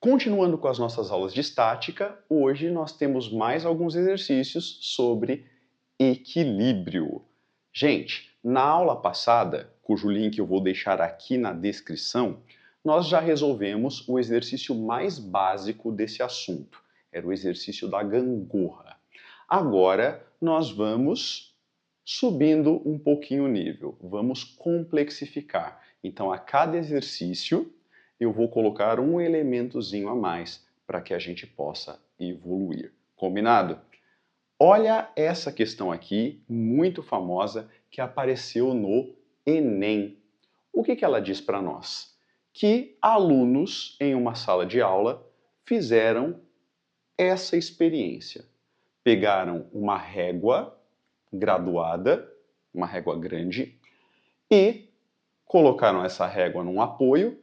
Continuando com as nossas aulas de estática, hoje nós temos mais alguns exercícios sobre equilíbrio. Gente, na aula passada, cujo link eu vou deixar aqui na descrição, nós já resolvemos o exercício mais básico desse assunto. Era o exercício da gangorra. Agora nós vamos subindo um pouquinho o nível, vamos complexificar. Então, a cada exercício, eu vou colocar um elementozinho a mais para que a gente possa evoluir. Combinado? Olha essa questão aqui, muito famosa, que apareceu no Enem. O que ela diz para nós? Que alunos em uma sala de aula fizeram essa experiência. Pegaram uma régua graduada, uma régua grande, e colocaram essa régua num apoio,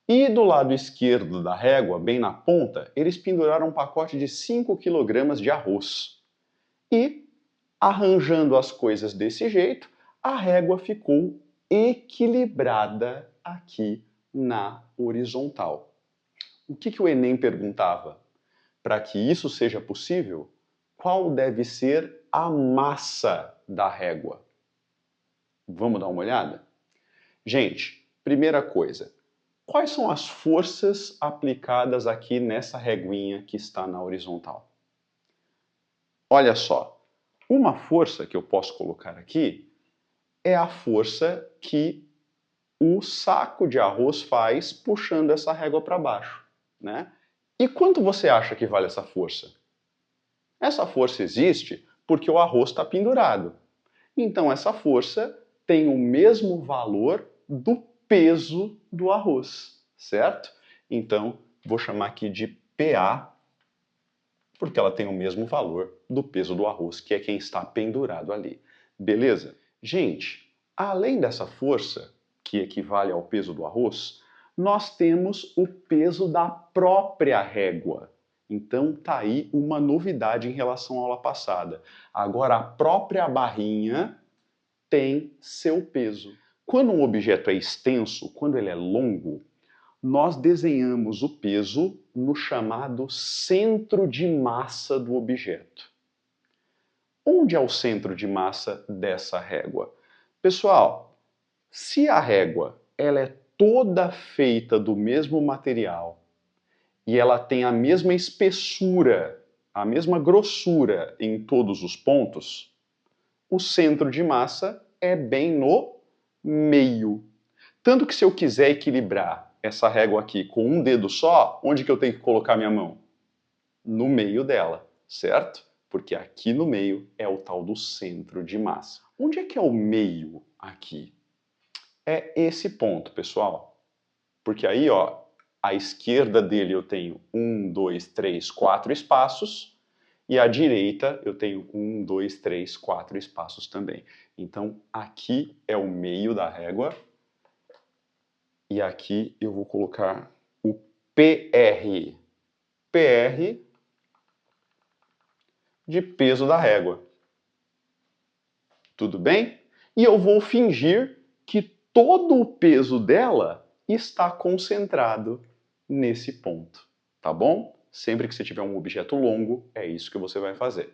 e do lado esquerdo da régua, bem na ponta, eles penduraram um pacote de 5 kg de arroz. E, arranjando as coisas desse jeito, a régua ficou equilibrada aqui na horizontal. O que o Enem perguntava? Para que isso seja possível, qual deve ser a massa da régua? Vamos dar uma olhada? Gente, primeira coisa, quais são as forças aplicadas aqui nessa reguinha que está na horizontal? Olha só, uma força que eu posso colocar aqui é a força que o saco de arroz faz puxando essa régua para baixo, né? E quanto você acha que vale essa força? Essa força existe porque o arroz está pendurado. Então essa força tem o mesmo valor do peso do arroz, certo? Então vou chamar aqui de PA, porque ela tem o mesmo valor do peso do arroz, que é quem está pendurado ali. Beleza? Gente, além dessa força, que equivale ao peso do arroz, nós temos o peso da própria régua. Então tá aí uma novidade em relação à aula passada. Agora a própria barrinha tem seu peso. Quando um objeto é extenso, quando ele é longo, nós desenhamos o peso no chamado centro de massa do objeto. Onde é o centro de massa dessa régua? Pessoal, se a régua ela é toda feita do mesmo material e ela tem a mesma espessura, a mesma grossura em todos os pontos, o centro de massa é bem no meio. Tanto que se eu quiser equilibrar essa régua aqui com um dedo só, onde que eu tenho que colocar minha mão? No meio dela, certo? Porque aqui no meio é o tal do centro de massa. Onde é que é o meio aqui? É esse ponto, pessoal. Porque aí, ó, à esquerda dele eu tenho 1, 2, 3, 4 espaços, e à direita eu tenho 1, 2, 3, 4 espaços também. Então aqui é o meio da régua, e aqui eu vou colocar o PR. PR de peso da régua. Tudo bem? E eu vou fingir que todo o peso dela está concentrado nesse ponto, tá bom? Sempre que você tiver um objeto longo, é isso que você vai fazer.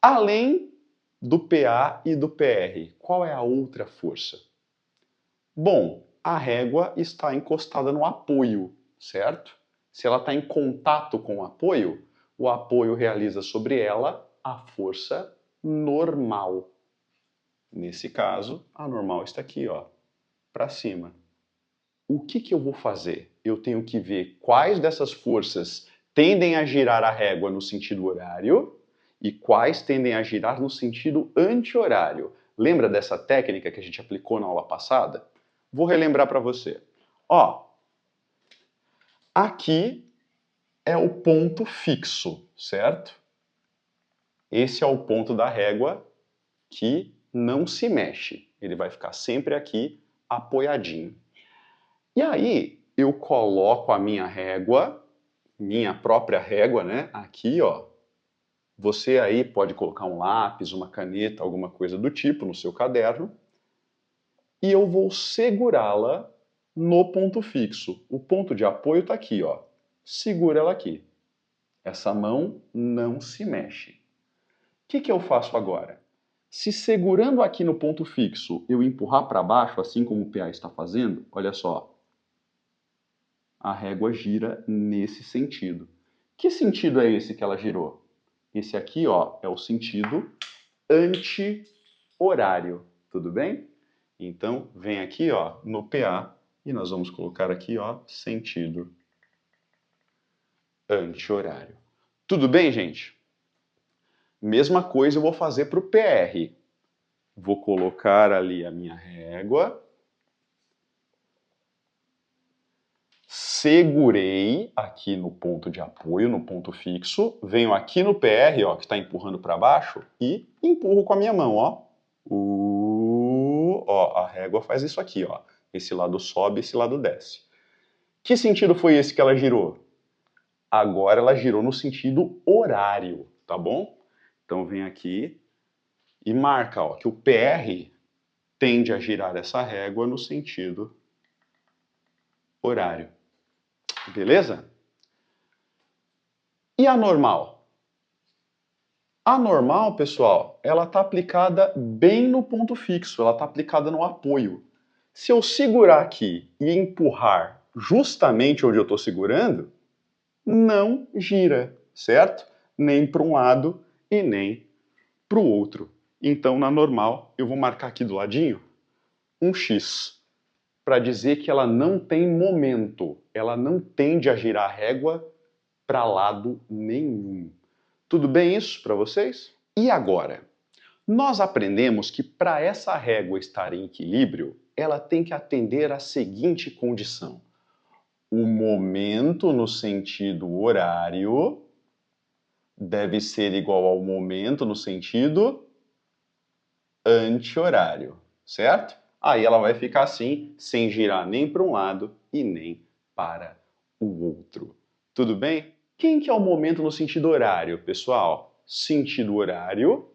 Além do PA e do PR, qual é a outra força? Bom, a régua está encostada no apoio, certo? Se ela está em contato com o apoio realiza sobre ela a força normal. Nesse caso, a normal está aqui, ó, para cima. O que eu vou fazer? Eu tenho que ver quais dessas forças tendem a girar a régua no sentido horário e quais tendem a girar no sentido anti-horário. Lembra dessa técnica que a gente aplicou na aula passada? Vou relembrar para você. Ó, aqui é o ponto fixo, certo? Esse é o ponto da régua que não se mexe. Ele vai ficar sempre aqui apoiadinho. E aí eu coloco a minha régua, minha própria régua, né? Aqui, ó. Você aí pode colocar um lápis, uma caneta, alguma coisa do tipo no seu caderno. E eu vou segurá-la no ponto fixo. O ponto de apoio está aqui, ó. segura ela aqui. Essa mão não se mexe. O que eu faço agora? Se segurando aqui no ponto fixo eu empurrar para baixo, assim como o PA está fazendo, olha só, a régua gira nesse sentido. Que sentido é esse que ela girou? Esse aqui, ó, é o sentido anti-horário, tudo bem? Então, vem aqui, ó, no PA e nós vamos colocar aqui, ó, sentido anti-horário. Tudo bem, gente? Mesma coisa eu vou fazer para o PR. Vou colocar ali a minha régua. Segurei aqui no ponto de apoio, no ponto fixo. Venho aqui no PR, ó, que está empurrando para baixo, e empurro com a minha mão, ó. Ó, a régua faz isso aqui, ó. Esse lado sobe, esse lado desce. Que sentido foi esse que ela girou? Agora ela girou no sentido horário, tá bom? Então vem aqui e marca, ó, que o PR tende a girar essa régua no sentido horário. Beleza? E a normal? A normal, pessoal, ela está aplicada bem no ponto fixo, ela está aplicada no apoio. Se eu segurar aqui e empurrar justamente onde eu estou segurando, não gira, certo? Nem para um lado e nem para o outro. Então, na normal, eu vou marcar aqui do ladinho um X, para dizer que ela não tem momento, ela não tende a girar a régua para lado nenhum. Tudo bem isso para vocês? E agora? Nós aprendemos que para essa régua estar em equilíbrio, ela tem que atender à seguinte condição. O momento no sentido horário deve ser igual ao momento no sentido anti-horário, certo? Aí ela vai ficar assim, sem girar nem para um lado e nem para o outro. Tudo bem? Quem que é o momento no sentido horário, pessoal? Sentido horário,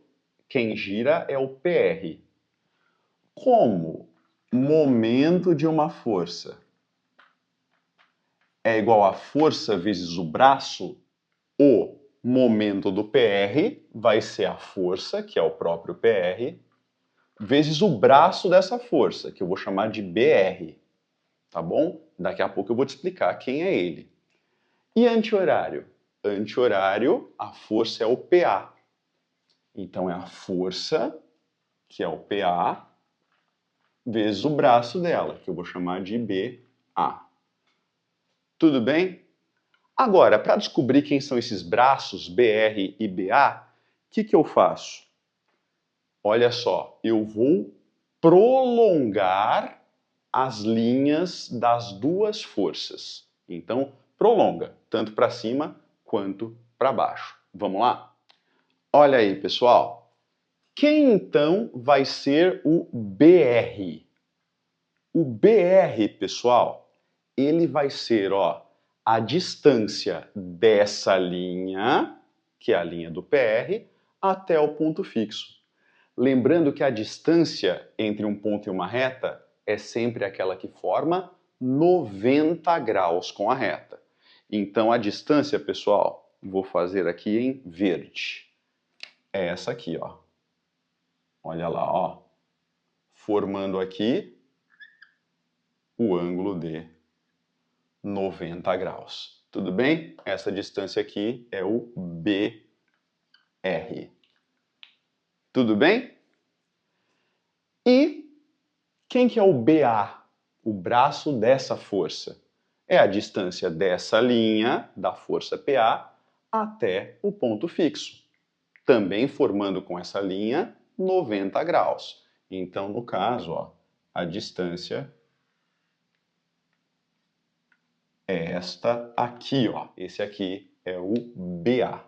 quem gira é o PR. Como momento de uma força é igual a força vezes o braço, o momento do PR vai ser a força, que é o próprio PR, vezes o braço dessa força, que eu vou chamar de BR. Tá bom? Daqui a pouco eu vou te explicar quem é ele. E anti-horário? Anti-horário, a força é o PA. Então é a força, que é o PA, vezes o braço dela, que eu vou chamar de BA. Tudo bem? Agora, para descobrir quem são esses braços, BR e BA, o que eu faço? Olha só, eu vou prolongar as linhas das duas forças. Então, prolonga, tanto para cima quanto para baixo. Vamos lá? Olha aí, pessoal. Quem então vai ser o BR? O BR, pessoal, ele vai ser, ó, a distância dessa linha, que é a linha do PR, até o ponto fixo. Lembrando que a distância entre um ponto e uma reta é sempre aquela que forma 90 graus com a reta. Então a distância, pessoal, vou fazer aqui em verde. É essa aqui, ó. Olha lá, ó. Formando aqui o ângulo de 90 graus. Tudo bem? Essa distância aqui é o BR. Tudo bem? E quem que é o BA? O braço dessa força. É a distância dessa linha, da força PA, até o ponto fixo. Também formando com essa linha 90 graus. Então, no caso, ó, a distância é esta aqui, ó. Esse aqui é o BA.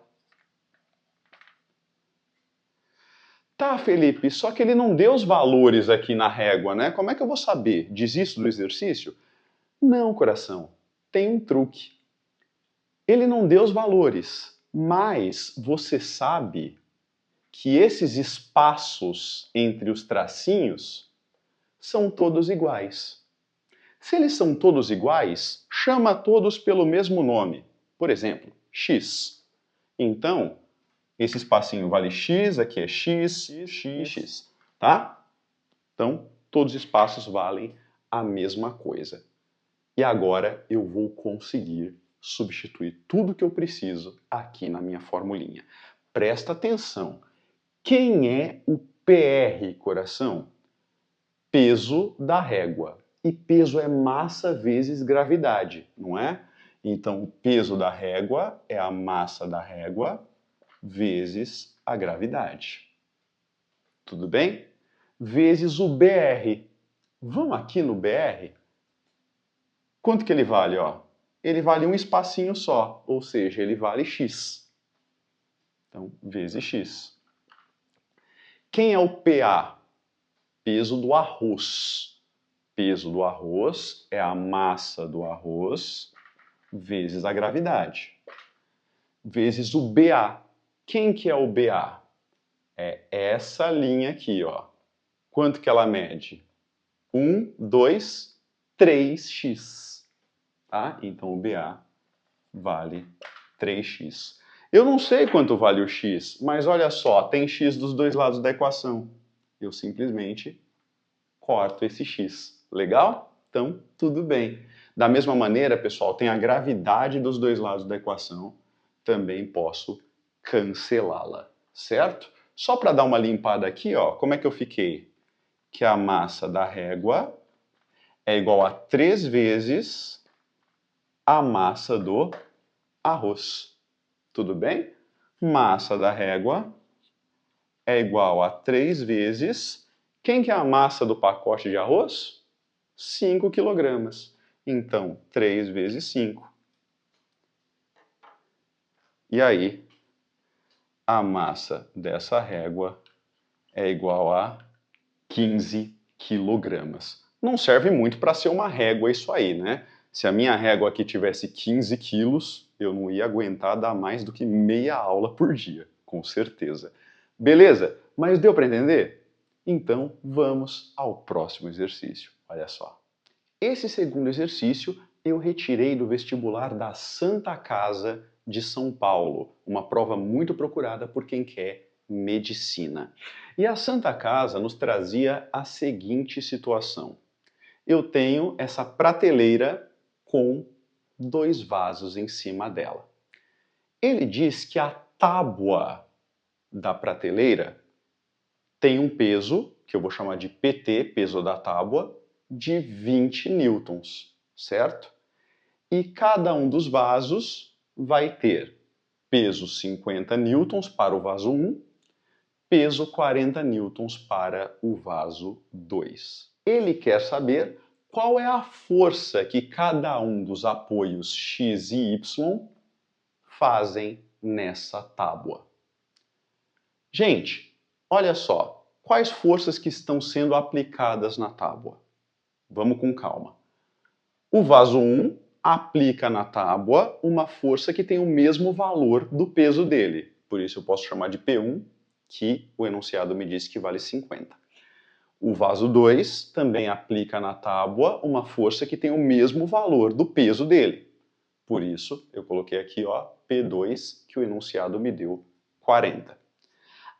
Tá, Felipe, só que ele não deu os valores aqui na régua, né? Como é que eu vou saber? Desisto do exercício? Não, coração. Tem um truque. Ele não deu os valores, mas você sabe que esses espaços entre os tracinhos são todos iguais. Se eles são todos iguais, chama todos pelo mesmo nome. Por exemplo, x. Então, esse espacinho vale x, aqui é x, x, x, tá? Então, todos os espaços valem a mesma coisa. E agora eu vou conseguir substituir tudo que eu preciso aqui na minha formulinha. Presta atenção. Quem é o PR, coração? Peso da régua. E peso é massa vezes gravidade, não é? Então, o peso da régua é a massa da régua vezes a gravidade. Tudo bem? Vezes o BR. Vamos aqui no BR? Quanto que ele vale, ó? Ele vale um espacinho só, ou seja, ele vale x. Então, vezes x. Quem é o PA? Peso do arroz. Peso do arroz é a massa do arroz vezes a gravidade. Vezes o BA. Quem que é o BA? É essa linha aqui, ó. Quanto que ela mede? 1, 2, 3x. Tá? Então o BA vale 3x. Eu não sei quanto vale o x, mas olha só, tem x dos dois lados da equação. Eu simplesmente corto esse x. Legal? Então, tudo bem. Da mesma maneira, pessoal, tem a gravidade dos dois lados da equação. Também posso cancelá-la, certo? Só para dar uma limpada aqui, ó, como é que eu fiquei? Que a massa da régua é igual a 3 vezes a massa do arroz. Tudo bem? Massa da régua é igual a 3 vezes... Quem que é a massa do pacote de arroz? 5 quilogramas. Então, 3 vezes 5. E aí, a massa dessa régua é igual a 15 quilogramas. Não serve muito para ser uma régua isso aí, né? Se a minha régua aqui tivesse 15 quilos, eu não ia aguentar dar mais do que meia aula por dia, com certeza. Beleza? Mas deu para entender? Então, vamos ao próximo exercício. Olha só. Esse segundo exercício eu retirei do vestibular da Santa Casa de São Paulo, uma prova muito procurada por quem quer medicina. E a Santa Casa nos trazia a seguinte situação. Eu tenho essa prateleira com 2 vasos em cima dela. Ele diz que a tábua da prateleira tem um peso, que eu vou chamar de PT, peso da tábua, de 20 newtons, certo? E cada um dos vasos vai ter peso 50 newtons para o vaso 1, peso 40 newtons para o vaso 2. Ele quer saber qual é a força que cada um dos apoios X e Y fazem nessa tábua. Gente, olha só, quais forças que estão sendo aplicadas na tábua? Vamos com calma. O vaso 1 aplica na tábua uma força que tem o mesmo valor do peso dele. Por isso eu posso chamar de P1, que o enunciado me disse que vale 50. O vaso 2 também aplica na tábua uma força que tem o mesmo valor do peso dele. Por isso eu coloquei aqui, ó, P2, que o enunciado me deu 40.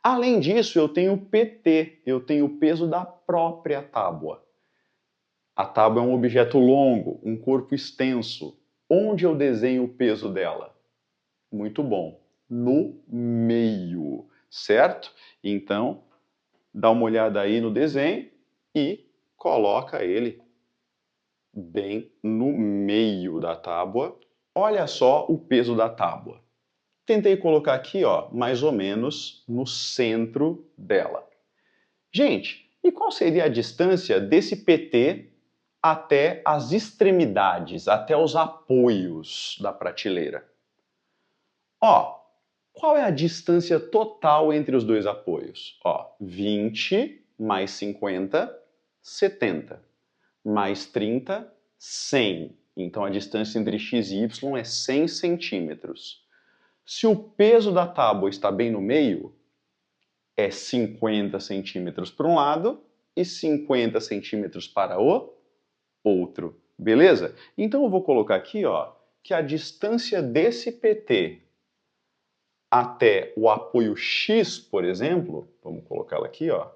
Além disso, eu tenho PT, eu tenho o peso da própria tábua. A tábua é um objeto longo, um corpo extenso. Onde eu desenho o peso dela? Muito bom. No meio, certo? Então, dá uma olhada aí no desenho e coloca ele bem no meio da tábua. Olha só o peso da tábua. Tentei colocar aqui, ó, mais ou menos no centro dela. Gente, e qual seria a distância desse PT até as extremidades, até os apoios da prateleira? Ó, qual é a distância total entre os dois apoios? Ó, 20 mais 50, 70. Mais 30, 100. Então a distância entre x e y é 100 centímetros. Se o peso da tábua está bem no meio, é 50 centímetros para um lado e 50 centímetros para o outro. Beleza? Então eu vou colocar aqui, ó, que a distância desse PT até o apoio X, por exemplo, vamos colocá-la aqui, ó,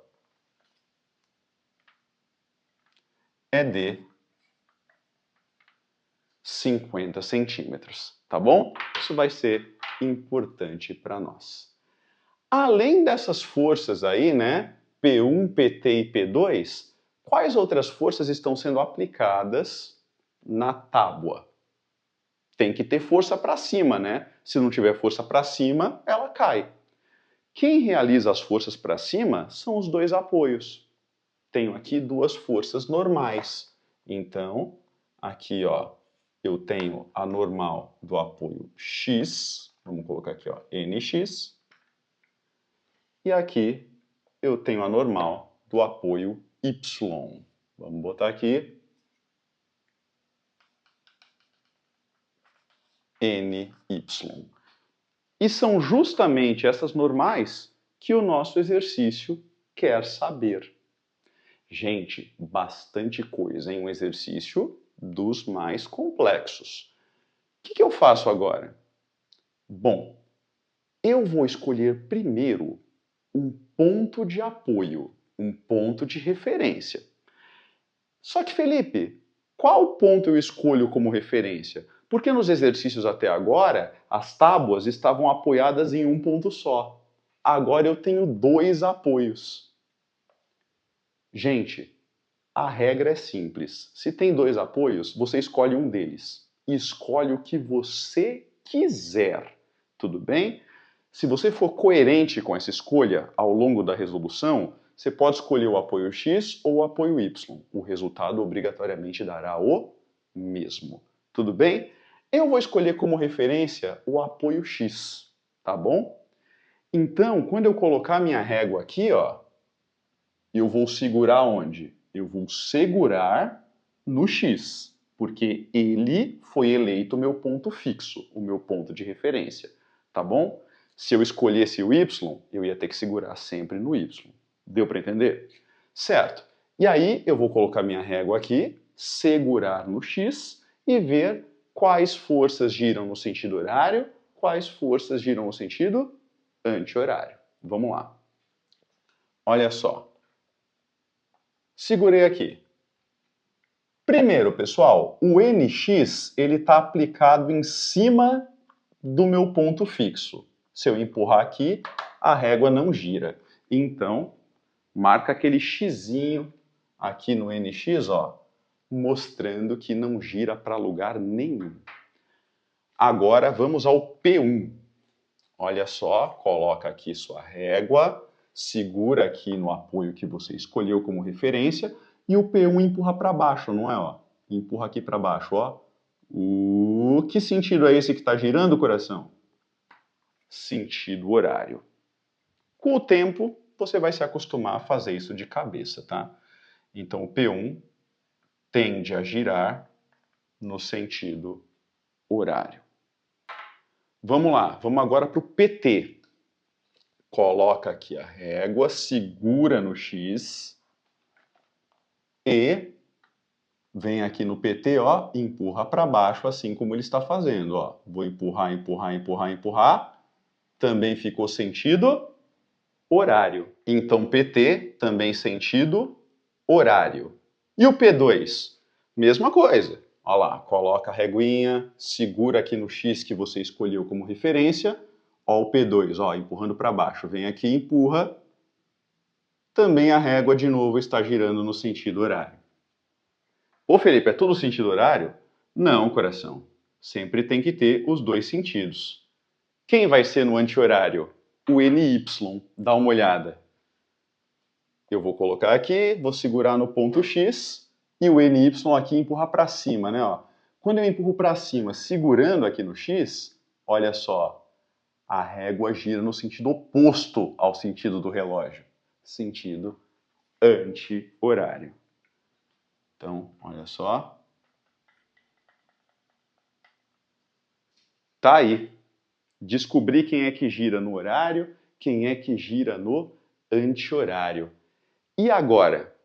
é de 50 centímetros, tá bom? Isso vai ser importante para nós. Além dessas forças aí, né, P1, PT e P2, quais outras forças estão sendo aplicadas na tábua? Tem que ter força para cima, né? Se não tiver força para cima, ela cai. Quem realiza as forças para cima são os dois apoios. Tenho aqui duas forças normais. Então, aqui, ó, eu tenho a normal do apoio X, vamos colocar aqui, ó, NX, e aqui eu tenho a normal do apoio Y. Vamos botar aqui NY. E são justamente essas normais que o nosso exercício quer saber. Gente, bastante coisa em um exercício dos mais complexos. O que eu faço agora? Bom, eu vou escolher primeiro um ponto de apoio, um ponto de referência. Só que, Felipe, qual ponto eu escolho como referência? Porque nos exercícios até agora, as tábuas estavam apoiadas em um ponto só. Agora eu tenho dois apoios. Gente, a regra é simples. Se tem dois apoios, você escolhe um deles. E escolhe o que você quiser. Tudo bem? Se você for coerente com essa escolha ao longo da resolução, você pode escolher o apoio X ou o apoio Y. O resultado obrigatoriamente dará o mesmo. Tudo bem? Eu vou escolher como referência o apoio X, tá bom? Então, quando eu colocar minha régua aqui, ó, eu vou segurar onde? Eu vou segurar no X, porque ele foi eleito o meu ponto fixo, o meu ponto de referência, tá bom? Se eu escolhesse o Y, eu ia ter que segurar sempre no Y. Deu para entender? Certo. E aí eu vou colocar minha régua aqui, segurar no X e ver quais forças giram no sentido horário, quais forças giram no sentido anti-horário. Vamos lá. Olha só. Segurei aqui. Primeiro, pessoal, o NX ele está aplicado em cima do meu ponto fixo. Se eu empurrar aqui, a régua não gira. Então, marca aquele xizinho aqui no NX, ó, mostrando que não gira para lugar nenhum. Agora vamos ao P1. Olha só, coloca aqui sua régua, segura aqui no apoio que você escolheu como referência e o P1 empurra para baixo, não é? Ó? Empurra aqui para baixo, ó. Que sentido é esse que está girando, coração? Sentido horário. Com o tempo, você vai se acostumar a fazer isso de cabeça, tá? Então o P1 tende a girar no sentido horário. Vamos lá, vamos agora para o PT. Coloca aqui a régua, segura no X e vem aqui no PT, ó, empurra para baixo, assim como ele está fazendo, ó. Vou empurrar, empurrar, empurrar, empurrar. Também ficou sentido horário. Então PT também sentido horário. E o P2? Mesma coisa. Olha lá, coloca a reguinha, segura aqui no X que você escolheu como referência. Ó, o P2, ó, empurrando para baixo. Vem aqui e empurra. Também a régua de novo está girando no sentido horário. Ô Felipe, é tudo sentido horário? Não, coração. Sempre tem que ter os dois sentidos. Quem vai ser no anti-horário? O NY. Dá uma olhada. Eu vou colocar aqui, vou segurar no ponto X e o NY aqui empurra para cima, né? Ó. Quando eu empurro para cima, segurando aqui no X, olha só, a régua gira no sentido oposto ao sentido do relógio. Sentido anti-horário. Então, olha só. Tá aí. Descobri quem é que gira no horário, quem é que gira no anti-horário. E agora?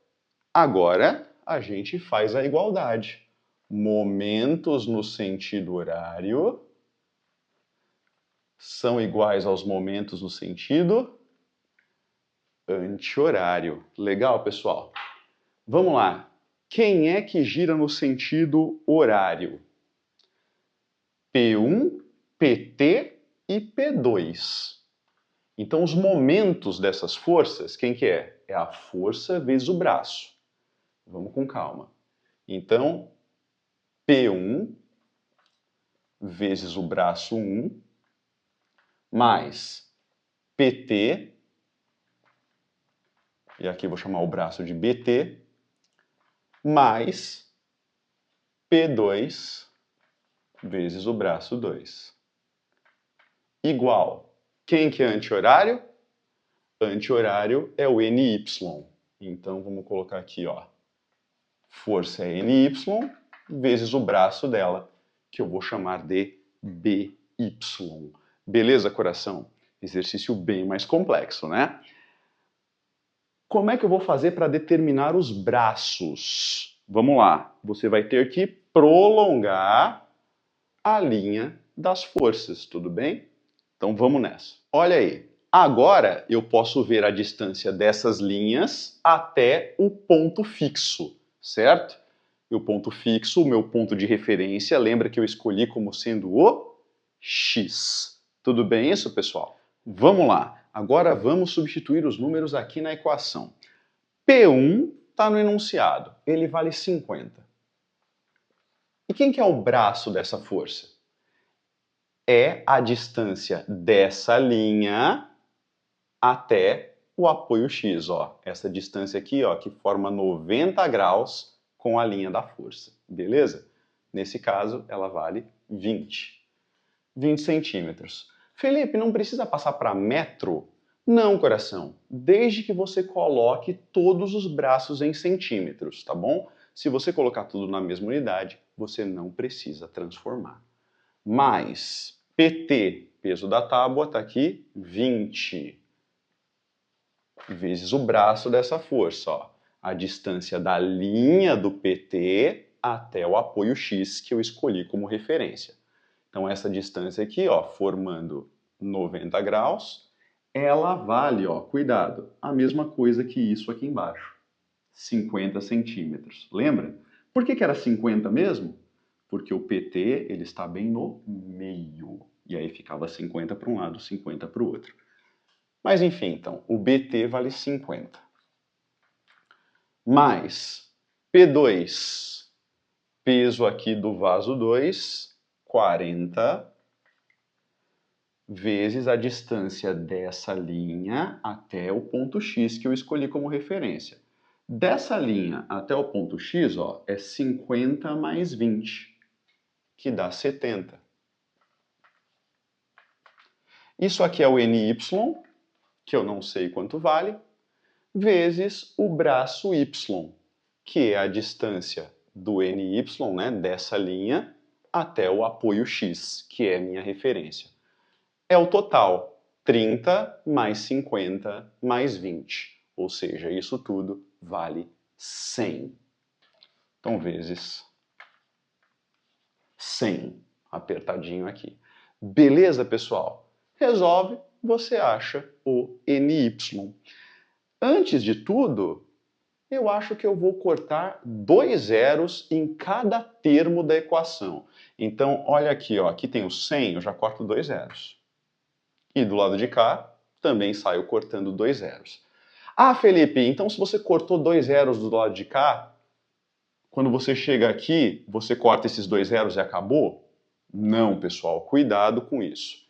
Agora a gente faz a igualdade. momentos no sentido horário são iguais aos momentos no sentido anti-horário. Legal, pessoal? Vamos lá. Quem é que gira no sentido horário? P1, PT e P2. Então, os momentos dessas forças, quem que é? É a força vezes o braço. Vamos com calma. Então, P1 vezes o braço 1, mais PT, e aqui eu vou chamar o braço de BT, mais P2 vezes o braço 2. Igual. Quem que é anti-horário? Anti-horário é o NY. Então, vamos colocar aqui, ó. Força é NY vezes o braço dela, que eu vou chamar de BY. Beleza, coração? Exercício bem mais complexo, né? Como é que eu vou fazer para determinar os braços? Vamos lá. Você vai ter que prolongar a linha das forças, tudo bem? Então vamos nessa. Olha aí. Agora eu posso ver a distância dessas linhas até o ponto fixo, certo? E o ponto fixo, o meu ponto de referência, lembra que eu escolhi como sendo o X. Tudo bem isso, pessoal? Vamos lá. Agora vamos substituir os números aqui na equação. P1 está no enunciado, ele vale 50. E quem que é o braço dessa força? É a distância dessa linha até o apoio X, ó. Essa distância aqui, ó, que forma 90 graus com a linha da força, beleza? Nesse caso, ela vale 20. 20 centímetros. Felipe, não precisa passar para metro? Não, coração. Desde que você coloque todos os braços em centímetros, tá bom? Se você colocar tudo na mesma unidade, você não precisa transformar. Mais PT, peso da tábua, está aqui, 20. Vezes o braço dessa força, ó. A distância da linha do PT até o apoio X que eu escolhi como referência. Então essa distância aqui, ó, formando 90 graus, ela vale, ó, cuidado, a mesma coisa que isso aqui embaixo, 50 centímetros. Lembra? Por que era 50 mesmo? Porque o PT ele está bem no meio. E aí ficava 50 para um lado, 50 para o outro. Mas enfim, então, o BT vale 50. Mais P2, peso aqui do vaso 2, 40, vezes a distância dessa linha até o ponto X que eu escolhi como referência. Dessa linha até o ponto X, ó, é 50 mais 20, que dá 70. Isso aqui é o NY, que eu não sei quanto vale, vezes o braço Y, que é a distância do NY, né, dessa linha, até o apoio X, que é minha referência. É o total, 30 mais 50 mais 20. Ou seja, isso tudo vale 100. Então, vezes 100, apertadinho aqui. Beleza, pessoal? Resolve, você acha o NY. Antes de tudo, eu acho que eu vou cortar 2 zeros em cada termo da equação. Então, olha aqui, ó, aqui tem o 100, eu já corto 2 zeros. E do lado de cá, também saio cortando 2 zeros. Ah, Felipe, então se você cortou 2 zeros do lado de cá, quando você chega aqui, você corta esses 2 zeros e acabou? Não, pessoal, cuidado com isso.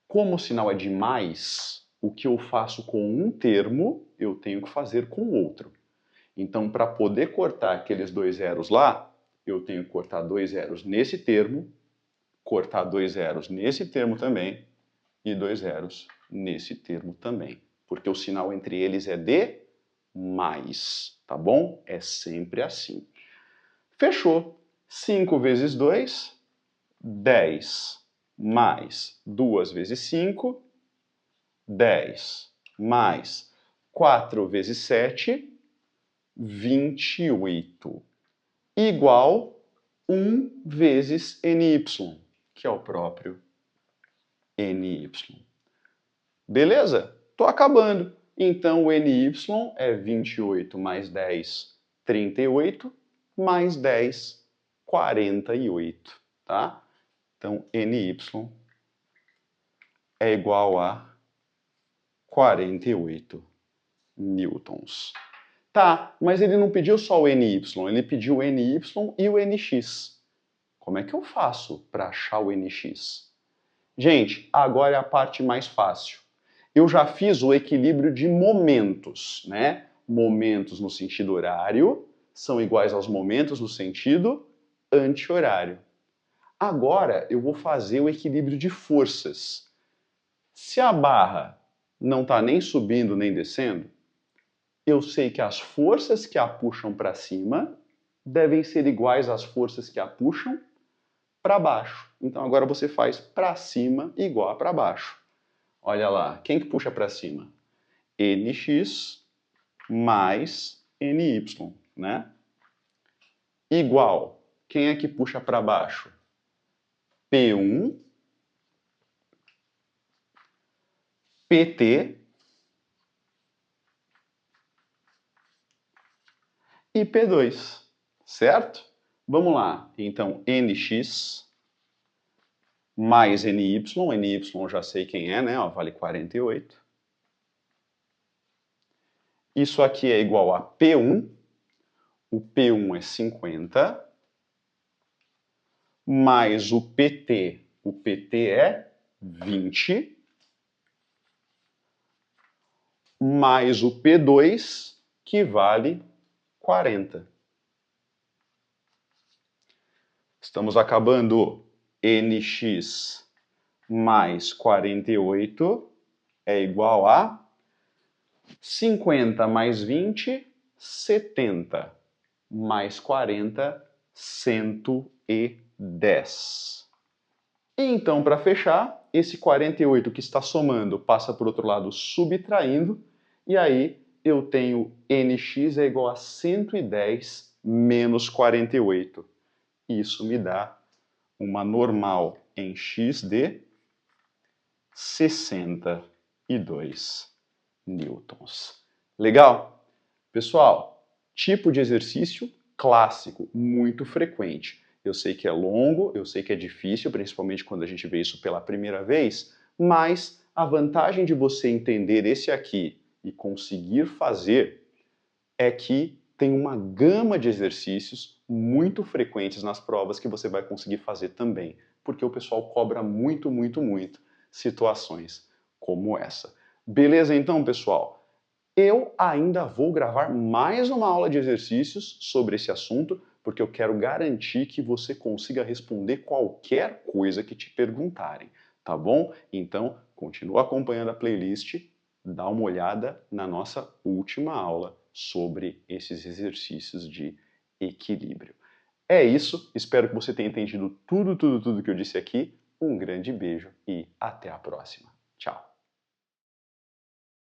Como o sinal é de mais, o que eu faço com um termo, eu tenho que fazer com o outro. Então, para poder cortar aqueles 2 zeros lá, eu tenho que cortar 2 zeros nesse termo, cortar 2 zeros nesse termo também, e 2 zeros nesse termo também. Porque o sinal entre eles é de mais, tá bom? É sempre assim. Fechou. 5 vezes 2, 10. Mais 2 vezes 5, 10. Mais 4 vezes 7, 28. Igual 1 vezes NY, que é o próprio NY. Beleza? Estou acabando. Então, o NY é 28 mais 10, 38, mais 10, 48, tá? Então, NY é igual a 48 newtons. Tá, mas ele não pediu só o NY, ele pediu o NY e o NX. Como é que eu faço para achar o NX? Gente, agora é a parte mais fácil. Eu já fiz o equilíbrio de momentos, né? Momentos no sentido horário são iguais aos momentos no sentido anti-horário. Agora eu vou fazer o equilíbrio de forças. Se a barra não está nem subindo nem descendo, eu sei que as forças que a puxam para cima devem ser iguais às forças que a puxam para baixo. Então agora você faz para cima igual a para baixo. Olha lá, quem que puxa para cima? NX mais NY, né? Igual, quem é que puxa para baixo? P1, PT e P2, certo? Vamos lá, então NX mais NY, NY eu já sei quem é, né? Ó, vale 48. Isso aqui é igual a P1, o P1 é 50, mais o PT é 20, mais o P2, que vale 40. Estamos acabando. NX mais 48 é igual a 50 mais 20, 70. Mais 40, 110. E então, para fechar, esse 48 que está somando passa por outro lado subtraindo, e aí eu tenho NX é igual a 110 menos 48. Isso me dá uma normal em X de 62 newtons. Legal? Pessoal, tipo de exercício clássico, muito frequente. Eu sei que é longo, eu sei que é difícil, principalmente quando a gente vê isso pela primeira vez, mas a vantagem de você entender esse aqui e conseguir fazer é que tem uma gama de exercícios muito frequentes nas provas que você vai conseguir fazer também, porque o pessoal cobra muito, muito, muito situações como essa. Beleza então, pessoal? Eu ainda vou gravar mais uma aula de exercícios sobre esse assunto, porque eu quero garantir que você consiga responder qualquer coisa que te perguntarem, tá bom? Então, continua acompanhando a playlist, dá uma olhada na nossa última aula sobre esses exercícios de equilíbrio. É isso, espero que você tenha entendido tudo que eu disse aqui. Um grande beijo e até a próxima. Tchau!